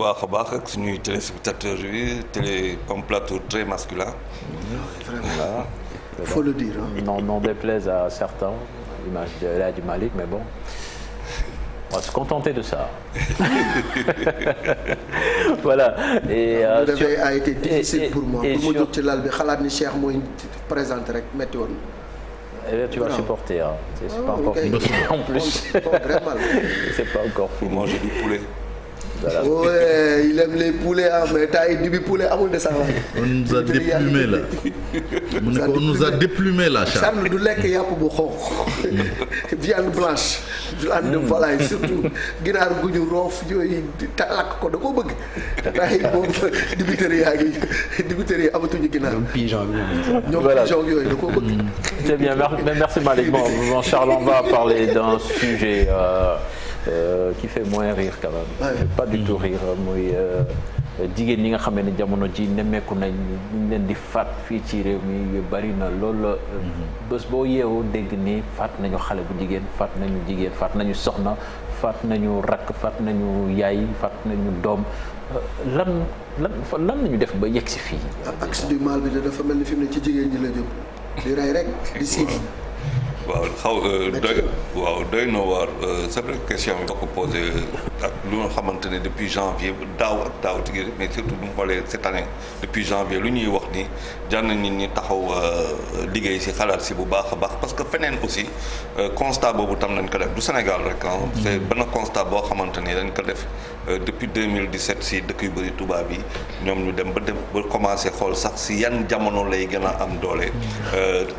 baax a baax ak suñuy téléspectateurs yi télé un plateau très masculin. Voilà. Il faut le dire. Non déplaise à certains, l'image de El Hadji Malick, mais bon, on va se contenter de ça. Voilà. Et le réveil a été difficile pour moi. Pour ma jóg ci lal bi xalaat ni Cheikh mooy présenté rek métti woon. Et là, tu vas supporter, hein. C'est pas encore fini. En plus. C'est pas encore fini. Manger du poulet. Voilà. Ouais, il aime les poulets, hein, mais taille du poulet amul de ça. On nous a déplumé là. On nous a déplumé là, Charles. du lekk yàpp bu xonq. Viande blanche. Viande de volaille surtout. Ginaar gu ñu roof yooyu lakk ko da koo bëgg. Taille boobu dibiteri yi amatuñu ginaar. ñoom pigeon bi ñoom pigeon yooyu da koo bëgg. C'est bien, merci Malick. Bon, Charles, on va parler d'un sujet qui fait moins rire quand même. Ouais. Pas du tout rire muy jigéen ñi nga xam ne jamono ji nemmeeku nañ ñu leen di faat fii ci réew mi yu bari na lool. Bés boo yeewoo dégg ni faat nañu xale bu jigéen faat nañu soxna faat nañu rakk faat nañu yaay faat nañu doom lan nañu def ba yegg si fii. axe du mal bi dafa mel ni fi mu ne ci jigéen ñi la jëm di rey rek di siif. waaw doy na waar c'est vrai question bi nga ko posé ak lu nga xamante ne depuis janvier daaw ak daaw tigé mais surtout bu mu xoolee cette année depuis janvier lu ñuy wax ni jar na nit ñi taxaw liggéey si xalaat si bu baax a baax parce que feneen aussi constat boobu tam nañ ko def du Sénégal rek ah c'est benn constat boo xamante ni dañ ko def depuis 2017 si dëkk yu bëri tubaab yi ñoom ñu dem ba commencé xool sax si yan jamono lay gën a am doole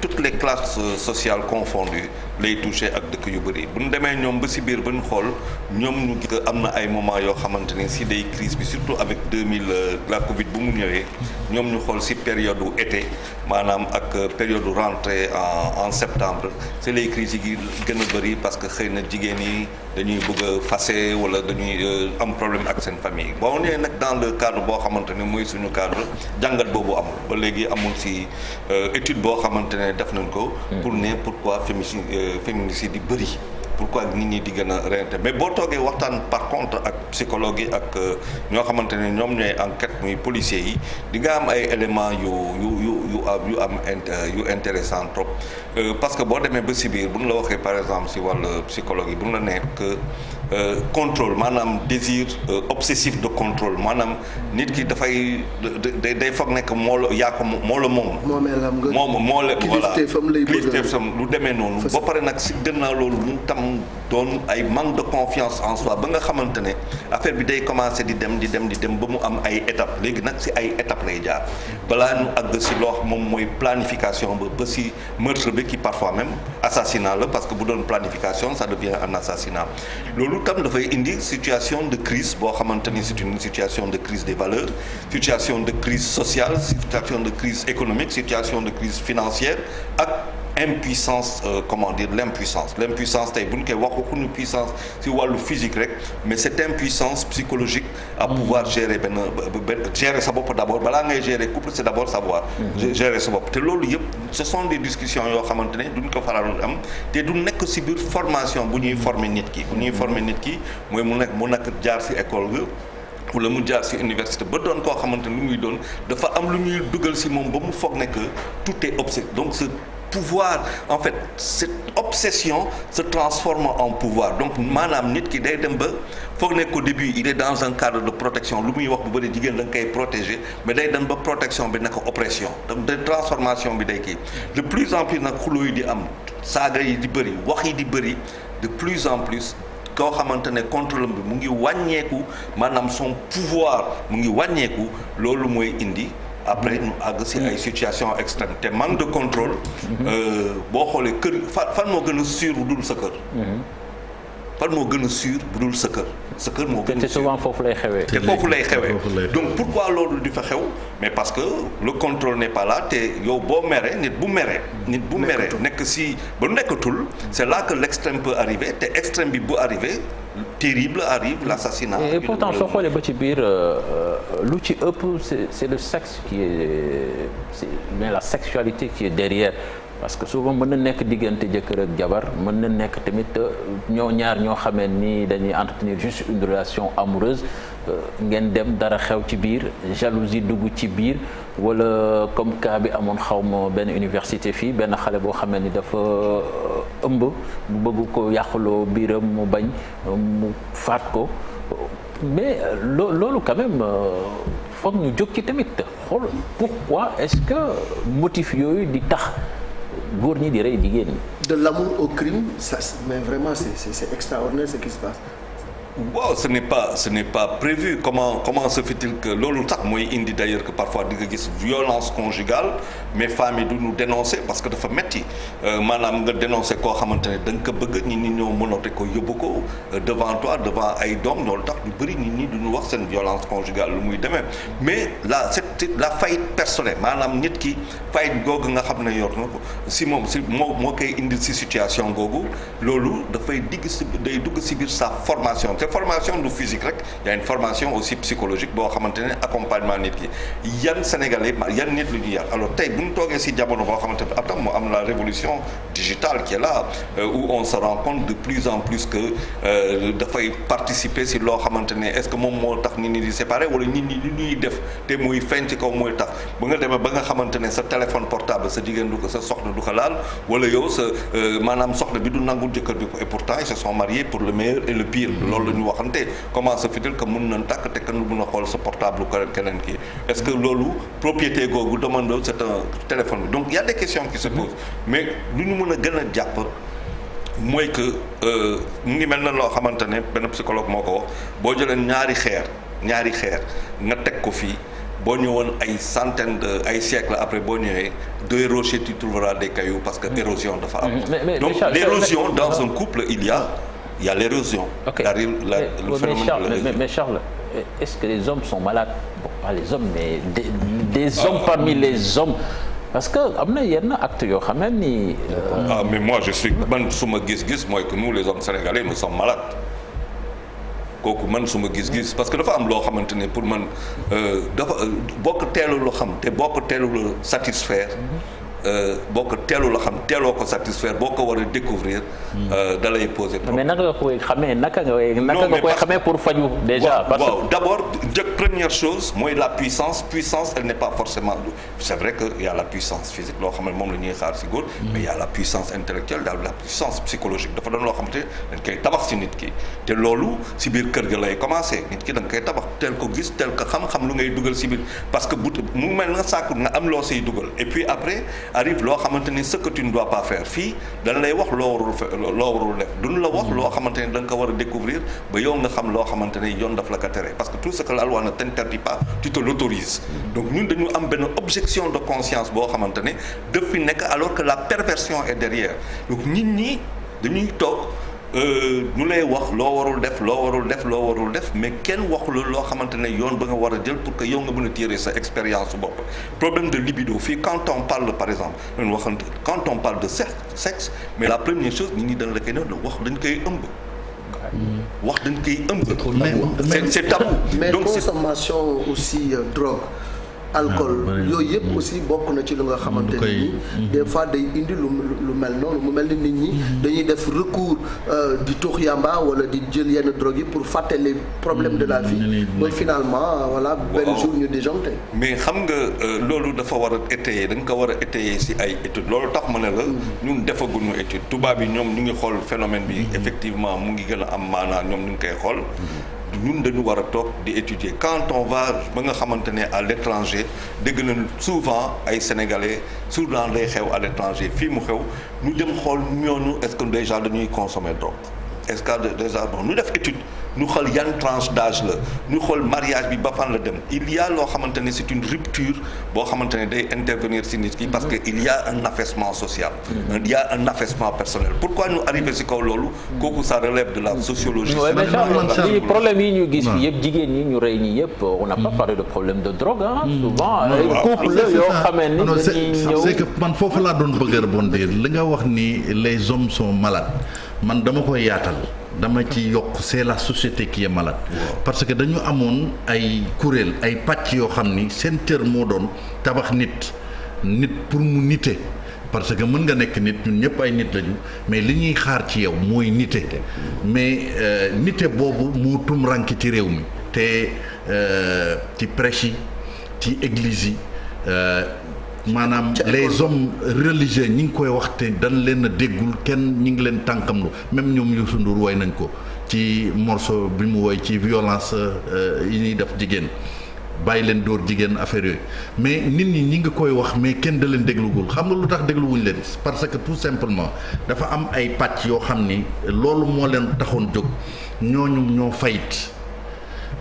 toutes les classes sociales confondues lay touché ak dëkk yu bëri bu ñu demee ñoom ba si biir ba ñu xool ñoom ñu gis am na ay moments yoo xamante ni si day crise bi surtout avec la Covid bu mu ñëwee ñoom ñu xool si période u été maanaam ak période rentrée en septembre c'est les crises yi gën a bëri parce que xëy na jigéen yi dañuy bëgg a fase wala dañuy am problème ak seen famille boo ñëwee nag dans le cadre boo xamante ni mooy suñu cadre jàngat boobu amul ba léegi amul si étude boo xamante ne def nañ ko pour ne pourquoi féminicide yi bëri pourquoi nit ñi di gën a reyante mais boo toogee waxtaan par contre ak psychologue yi ak ñoo xamante ne ñoom ñooy enquête muy policiers yi di nga am ay éléments yu intéressant trop parce que boo demee ba si biir bu ñu la waxee par exemple si wàllu psychologue yi bu ñu la nee que contrôle maanaam désir obsessif de contrôle maanaam nit ki dafay day foog nekk moo la yaa ko moo la moom. moo la voilà kilifteefam lu demee noonu. ba pare nag si gannaaw loolu mu tam doon ay manque de confiance en soi ba nga xamante ne affaire bi day commencer di dem ba mu am ay étapes léegi nag si ay étapes lay jaar balaa ñu àgg si loo moom mooy planification ba si meurtre bi qui parfois même assassinat la parce que bu doon planification ça devient un assassinat loolu tam dafay indi situation de crise boo xamante ni c'est une situation de crise des valeurs situation de crise sociale situation de crise économique situation de crise financière ak impuissance l'impuissance tey bu ñu koy waxuñu puissance ci wàllu physique rek mais cette impuissance psychologique à pouvoir gérer gérer sa bopp d'abord balaa ngay gérer couple c'est d'abord savoir gérer sa bopp te loolu yëpp ce sont des discussions yoo xamante ne duñ ko faral am te du nekk ci biir formation bu ñuy former nit ki mooy mu nekk jaar ci école bi wala mu jaar ci université ba doon koo xamante ne lu muy doon dafa am lu ñuy dugal ci moom ba mu foog ne que tout est obsède donc pouvoir en fait cette obsession se transforme en pouvoir donc maanaam nit ki day dem ba foog ne qu'au début il est dans un cadre de protection lu muy wax bu bëri jigéen da nga koy protéger mais day dem ba protection bi nekk oppression donc de transformation bi day kii de plus en plus nag xuloo yi di am saaga yi di bëri wax yi di bëri de plus en plus koo xamante ne contrôle bi mu ngi wàññeeku maanaam son pouvoir mu ngi wàññeeku loolu mooy indi après ñu àgg ci ay situation extrême te manque de contrôle boo xoolee kër fan moo gën a sûr bu dul sa kër fan moo gën a sûr bu dul sa kër moo gën a sûr te souvent foofu lay xewee te foofu lay xewee donc pourquoi loolu di fa xew mais parce que le contrôle n'est pas là te yow boo meree nit bu meree nekk ci ba nekkatul c'est là que l'extrême peut arriver te extrême bi bu arriver terrible arrive l'assassinat et pourtant soo xoolee ba ci biir lu ci ëpp c'est le sexe qui est mais la sexualité qui est derrière parce que souvent mën na nekk diggante jëkkër ak jabar mën na nekk tamit ñoo xamee ni dañuy entretenir juste une relation amoureuse ngeen dem dara xew ci biir jalousie dugg ci biir wala comme cas bi amoon xaw ma benn université fii benn xale boo xamee ni dafa ëmb mu bëgg ko yàqaloo biiram mu bañ mu faat ko mais loolu quand même foog ñu jóg ci tamit xool pourquoi est-ce que motif yooyu di tax góor ñi di rey jigéen ñi. De l'amour au crime, ça, mais vraiment c'est extraordinaire ce qui se passe. Wow, ce n'est pas prévu. Comment se fait-il que loolu tax mooy indi d'ailleurs que parfois di nga gis violence conjugale mais femmes yi du ñu dénoncer parce que dafa metti maanaam nga dénoncer koo xamante ne da nga ko bëgg ñi ñoo mënote ko yóbbu ko devant toi devant ay doom loolu tax lu bëri nit ñi du ñu wax seen violence conjugale lu muy demee mais la faillite personnelle maanaam nit ki faillite googu nga xam ne yor na ko moo koy indi si situation googu loolu dafay day dugg si biir sa formation. te formation du physique rek y a une formation aussi psychologique boo xamante ne accompagnement nit ki yan Sénégalais yan nit lu ñu yar alors tey bu ñu toogee si jamono boo xamante ne atam moo am la révolution digitale qui est là où on se rend compte de plus en plus que dafay participer si loo xamante ne est-ce que moom moo tax nit ñi di séparer wala nit ñi li ñuy def te muy feeñ ci kaw mooy tax ba nga demee ba nga xamante ne sa téléphone portable sa jigéen du ko sa soxna du ko laal wala yow sa maanaam soxna bi du nangul jëkkër bi ko et pourtant ils se sont mariés pour le meilleur et le pire loolu ñu waxante comment se fait-il que mën nañ tàkk te kan mën a xool sa portable keneen kii est-ce que loolu propriété googu demande c'est un téléphone bi donc il y a des questions qui se posent mais lu ñu mën a gën a jàpp mooy que mu ngi mel na loo xamante ne benn psychologue moo ko wax boo jëlee ñaari xeer nga teg ko fii boo ñëwoon ay centaines de ay siècles après boo ñëwee deux rochers tu trouveras des cailloux parce que érosion dafa am donc l'érosion dans un couple il y a l'érosion. Okay. Le phénomène de l'érosion. Mais Charles, est-ce que les hommes sont malades? Bon, pas les hommes, mais des hommes parmi les hommes. Parce que am na yenn actes yoo xam ne ni. Mais moi je suis man suma gis-gis mooy que nous les hommes sénégalais nous sommes malades. kooku man suma gis-gis parce que dafa am loo xamante ne pour man dafa boo ko teelul xam te boo ko teelul satisfaire. boo ko teelul xam teeloo ko satisfaire boo ko war a découvrir da lay poser problème. mais naka nga koy xamee naka nga koy xamee pour faju déjà. waaw d'abord première chose mooy la puissance elle n'est pas forcément c'est vrai que il y a la puissance physique loo xam ne moom la ñuy xaar ci góor mais il y a la puissance intellectuelle daal la puissance psychologique dafa doon loo xamante ne dañ koy tabax ci nit ki te loolu ci biir kër ga lay commencer nit ki da nga koy tabax teel ko gis teel ko xam lu ngay dugal ci biir parce que mu mel nga sàkku nga am loo siy dugal et puis après arrive loo xamante ni ce que tu ne dois pas faire fii dañ lay wax loo warul def duñ la wax loo xamante ni da nga ko war a découvrir ba yow nga xam loo xamante ni yoon daf la ko tere parce que tout ce que la loi ne t'interdit pas tu te l'autorises donc ñun dañu am benn objection de conscience boo xamante ne daf fi nekk alors que la perversion est derrière donc nit ñi dañuy toog ñu lay wax loo warul def mais kenn waxul loo xamante ne yoon ba nga war a jël pour que yow nga mën a tirer sa expérience bopp problème de libido fii quand on parle par exemple quand on parle de sexe mais la première chose nit ñi dañ la koy wax dañ koy ëmb c'est tabou mais donc consommation aussi drogue alcool yooyu yëpp aussi bokk na ci lu nga xamante ni des fois day indi lu mel noonu mu mel ni nit ñi dañuy def recours di tux yamba wala di jël yenn drogue yi pour fàtte les problèmes de la vie ba finalement voilà benn jour ñu disjoncté mais xam nga loolu dafa war a étayer da nga ko war a étayer ci ay études loolu tax ma ne la ñun defaguñu étude tubaab yi ñoom ñu ngi xool phénomène bi effectivement mu ngi gën a am maanaa ñoom ñu ngi koy xool ñun dañu war a toog di étudier quand on va ba nga xamante ne à l'étranger dégg nañ souvent ay sénégalais souvent lay xew à l'étranger fii mu xew ñu dem xool ñooñu est-ce que déjà dañuy consommer drogue est-ce que déjà bon ñu def étude ñu xool yan tranche d'âge la ñu xool mariage bi ba fan la dem il y a loo xamante ne c'est une rupture boo xamante ne day intervenir ci nit ki parce que il y a un affaissement social il y a un affaissement personnel pourquoi ñu arrivé ci kaw loolu kooku ça relève de la sociologie li problème yi ñu gis fi yëpp jigéen ñi ñu rey ñi yëpp on n'a pas parlé de problème de drogue souvent couple la yoo xamee ni dañuy ñëw c'est que man foofu laa doon bëgg a rebondir li nga wax ni les hommes sont malades man dama koy yaatal dama ci yokk c'est la société qui est malade parce que dañu amoon ay kuréel ay pàcc yoo xam ni seen cër moo doon tabax nit pour mu nite parce que mën nga nekk nit ñun ñëpp ay nit lañu mais li ñuy xaar ci yow mooy nite mais nite boobu moo tum rank ci réew mi te ci prêche yi ci église yi maanaam les hommes religieux ñi ngi koy wax te dañ leen a déggul kenn ñi ngi leen tànkamlu même ñoom Youssou Ndour woy nañ ko ci morceau bi mu woy ci violence yi ñuy def jigéen bàyyi leen dóor jigéen affaire yooyu mais nit ñi ñi ngi koy wax mais kenn da leen déglugul xam nga lu tax dégluwuñ leen parce que tout simplement dafa am ay pàcc yoo xam ni loolu moo leen taxoon jóg ñooñu ñoo fayit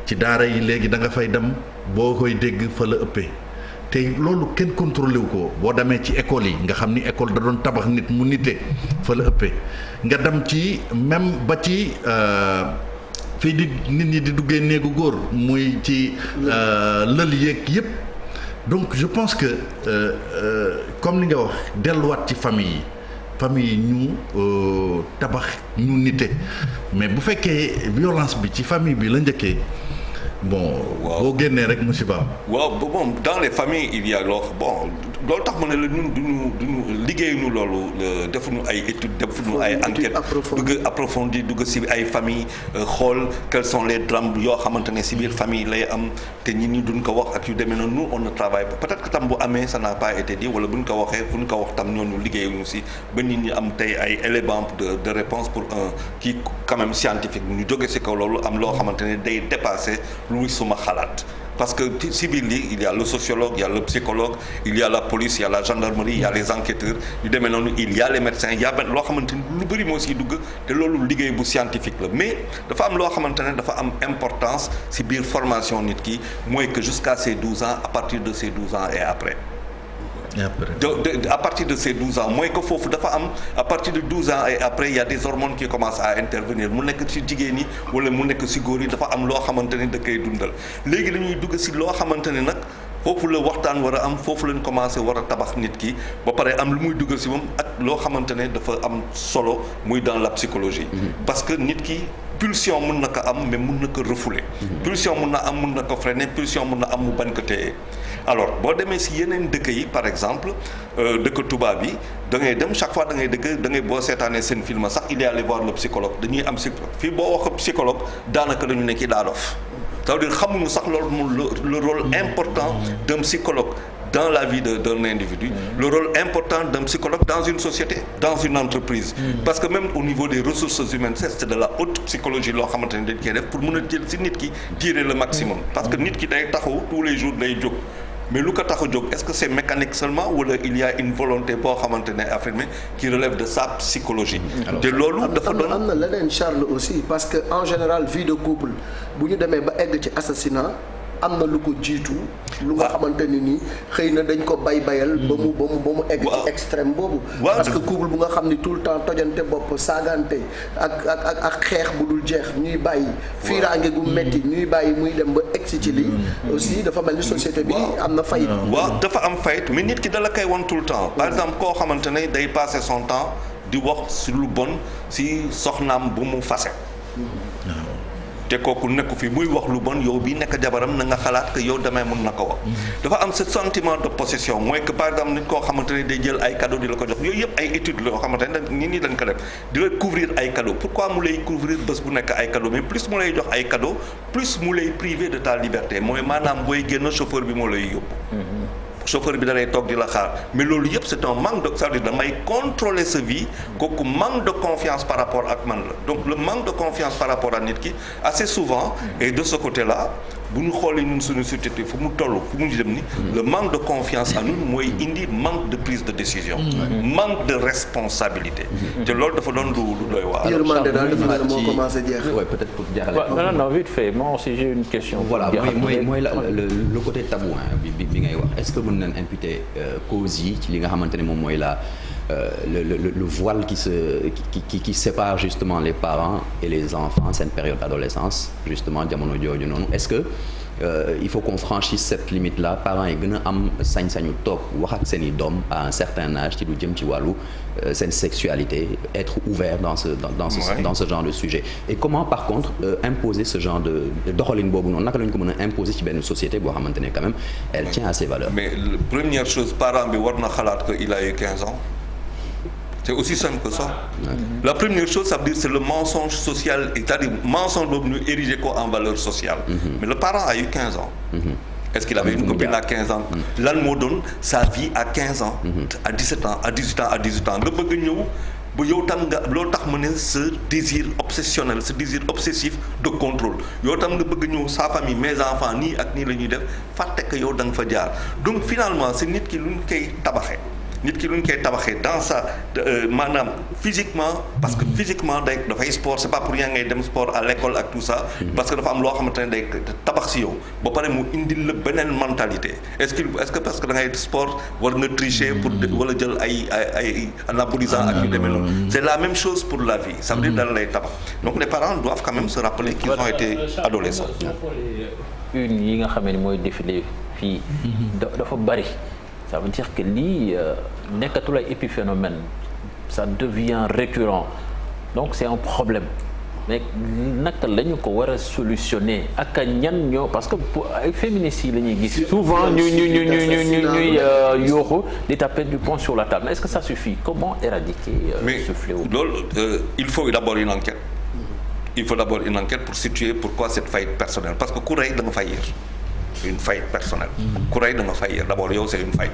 ci daara yi léegi da nga fay dem boo koy dégg fa la ëppee te loolu kenn contrôlé wu ko boo demee ci école yi nga xam ni école da doon tabax nit mu nite fa la ëppee nga dem ci même ba ci fii di nit ñi di duggee néegu góor muy ci lël yeeg yëpp donc je pense que comme li nga wax delluwaat ci famille yi ñu tabax ñu nite mais bu fekkee violence bi ci famille bi la njëkkee bon boo génnee rek musiba. waaw bon dans les familles il y a loolu tax ma ne la ñun duñu liggéeyuñu loolu defuñu ay études defuñu ay enquêtes dugg approfondi dugg si ay famille xool quels sont les drames yoo xamante ne si biir famille lay am te nit ñi duñ ko wax ak yu demee noonu nous on ne travaille pas peut-être que tam bu amee ça n'a pas été dit wala buñ ko waxee buñ ko wax tam ñooñu liggéeyuñu si ba nit ñi am tey ay éléments de réponse pour un kii quand même scientifique ñu jóge si kaw loolu am loo xamante ne day dépasser lu suma xalaat parce que ci biir lii il y a le sociologue il y a le psychologue il y a la police il y a la gendarmerie il y a les enquêteurs yu demee noonu il y a les médecins il y a benn loo xamante ni lu bëri moo siy dugg te loolu liggéey bu scientifique la mais dafa am loo xamante ne dafa am importance si biir formation nit ki mooy que jusqu'à ses 12 ans à partir de ses 12 ans et après à partir de ces 12 ans mooy que foofu dafa am à partir de 12 ans et après il y a des hormones qui commencent à intervenir mu nekk ci jigéen ñi wala mu nekk ci góor yi dafa am loo xamante ne da koy dundal léegi dañuy dugg ci loo xamante ne nag foofu la waxtaan war a am foofu lañ commencé war a tabax nit ki ba pare am lu muy dugal ci moom ak loo xamante ne dafa am solo muy dans la psychologie parce que nit ki pulsion mun na ko am mais mun na ko refouler pulsion mun na ko freiner pulsion mun na am mu bañ ko téye alors boo demee si yeneen dëkk yi par exemple dëkk tubaab yi da ngay dem chaque fois da ngay boo seetaanee seen film sax il est allé voir le psychologue dañuy am psychologue fii boo wax psychologue daanaka dañu ne kii daa dof c'est-à-dire xamuñu sax loolu le rôle important d'un psychologue dans la vie d'un individu, le rôle important d'un psychologue dans une société, dans une entreprise. Parce que même au niveau des ressources humaines, c'est de la haute psychologie loo xamante ne dañ koy def pour mën a jël si nit ki tirer le maximum. Parce que nit ki day taxaw tous les jours day jóg. mais lu ko tax a jóg est-ce que c'est mécanique seulement wala il y a une volonté boo xamante ne affirmée qui relève de sa psychologie. te loolu dafa doon am na leneen Charles aussi parce que en général vie de couple bu ñu demee ba egg ci assassinat am na lu ko jiitu. lu nga xamante ni nii xëy na dañ ko bayal ba mu egg ci extrême boobu. parce que couple bu nga xam ni tout le temps tojante bopp saagante ak xeex bu dul jeex ñuy bàyyi. fiiraange gu metti ñuy bàyyi muy dem ba egg ci lii. aussi dafa mel ni société bi am na fayit. waaw dafa am fayit mais nit ki dala koy wan tout le temps. par exemple koo xamante ne day passer son temps di wax si lu bon si soxnaam bu mu fase. te kooku nekku fi muy wax lu bon yow bi nekk jabaram na nga xalaat que yow damay mën na ko wax. dafa am ce sentiment de possession mooy que par exemple nit koo xamante ne day jël ay cadeau di la ko jox yooyu yëpp ay études la yoo xamante ne nit ñi dañ ko def di la couvrir ay cadeau pourquoi mu lay couvrir bés bu nekk ay cadeau mais plus mu lay jox ay cadeau plus mu lay priver de ta liberté mooy maanaam booy génn chauffeur bi moo lay yóbbu. chauffeur bi da lay toog di la xaar mais loolu yëpp c'est un manque de c'est-à-dire damay contrôler sa vie kooku manque de confiance par rapport ak man la donc le manque de confiance par rapport à nit ki assez souvent et de ce côté-là bu ñu xoolee ñun suñu société fu mu toll fu mu jëm ni le manque de confiance en nous mooy indi manque de prise de décision manque de responsabilité te loolu dafa doon lu doy waar. yërmande daal dafa ne moo commencé jeex. ouais peut-être pour jaarale. non vite fait moi aussi j'ai une question. voilà mooy le côté tabou bi ngay wax est-ce que mën nañ imputer cause yi ci li nga xamante ne moom mooy la le voile qui sépare justement les parents et les enfants cette période d'adolescence justement jamono jooju noonu est-ce que il faut qu'on franchisse cette limite là parents yi gën a am sañ-sañu toog wax ak seen i doom à un certain âge ci lu jëm ci wàllu seen sexualité être ouvert dans ce genre de sujet et comment par contre imposer ce genre de doxalin boobu noonu naka lañu ko mën a imposer ci benn société boo xamante ne quand même elle tient à ses valeurs. mais la première chose parent bi war na xalaat que il a eu 15 ans. c'est aussi simple que ça. La première chose, ça veut dire c'est le mensonge social, c'est-à-dire mensonge boobu ñu érigé ko en valeur sociale. Mais le parent a eu 15 ans. Est-ce qu'il avait une copine à 15 ans? Lan moo doon sa vie à 15 ans. À 17 ans, à 18 ans, à 18 ans nga bëgg ñëw bu yow tam nga loolu tax mu ne ce désir obsessionnel, ce désir obsessif de contrôle yow tam nga bëgg ñëw sa famille mes enfants nii ak nii la ñuy def fàtte que yow da nga fa jaar donc finalement c'est nit ki lu ñu koy tabaxee. nit ki lu ñu koy tabaxee dans sa maanaam physiquement parce que physiquement day dafay sport c'est pas pour rien ngay dem sport à l'école ak tout ça parce que dafa am loo xamante ne day tabax si yow ba pare mu indil la beneen mentalité est-ce que parce que da ngay sport war nga tricher pour wala jël ay anabolisants ak yu demee noonu c'est la même chose pour la vie ça veut dire dana lay tabax donc les parents doivent quand même se rappeler qu'ils ont été adolescents. une yi nga xam ne mooy défilé fii dafa bari. Ça veut dire que lii nekkatul ay épiphénomène ça devient récurrent donc c'est un problème mais naka la ñu ko war a solutionner ak ñan ñoo parce que ay féministes yi la ñuy gis souvent ñuy yooxu di taper du poing sur la table mais est-ce que ça suffit comment éradiquer ce fléau? Loolu il faut d'abord une enquête. Il faut d'abord une enquête pour situer pourquoi cette faillite personnelle parce que ku rey da nga faillir. Une faillite personnelle. ku rey da nga faillir d'abord yow c'est une faillite.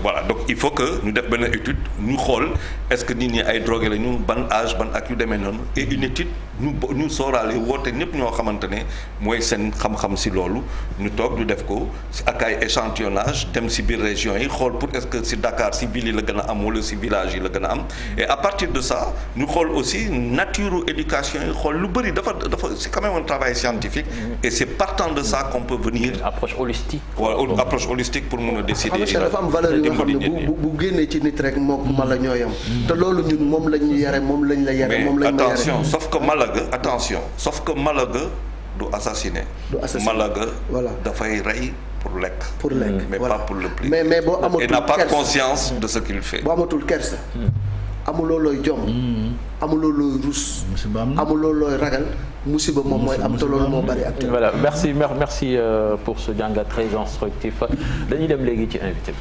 Voilà donc il faut que ñu def benn étude ñu xool est-ce que nit ñi ay drogué la ñu ban âge ban ak yu demee noonu et une étude ñu sooraale woote ñëpp ñoo xamante ne mooy seen xam-xam si loolu ñu toog ñu def ko ak ay échantillonnage dem si biir région yi xool pour est-ce que si Dakar si ville yi la gën a am wala si village yi la gën a am et à partir de ça ñu xool aussi nature éducation yi xool lu bëri dafa c'est quand même un travail scientifique et c'est partant de ça qu'on peut venir. Approche holistique. Voilà approche holistique pour mun a décider. valeur yi nga xam ne bu génnee ci nit rek moo ko mala ñooyam te loolu ñun moom lañ ñu yare moom lañ la yare moom lañ la yare attention sauf que mala ga du assassiner mala ga dafay rey pour lekk mais pas pour le plaisir mais boo amatul et n'a pas conscience de ce qu'il fait boo amatul kersa amuloo looy jom amuloo looy rus amuloo looy ragal musiba moom mooy am te loolu moo bari ak voilà merci pour ce jàngat très instructif dañuy dem léegi ci invité bi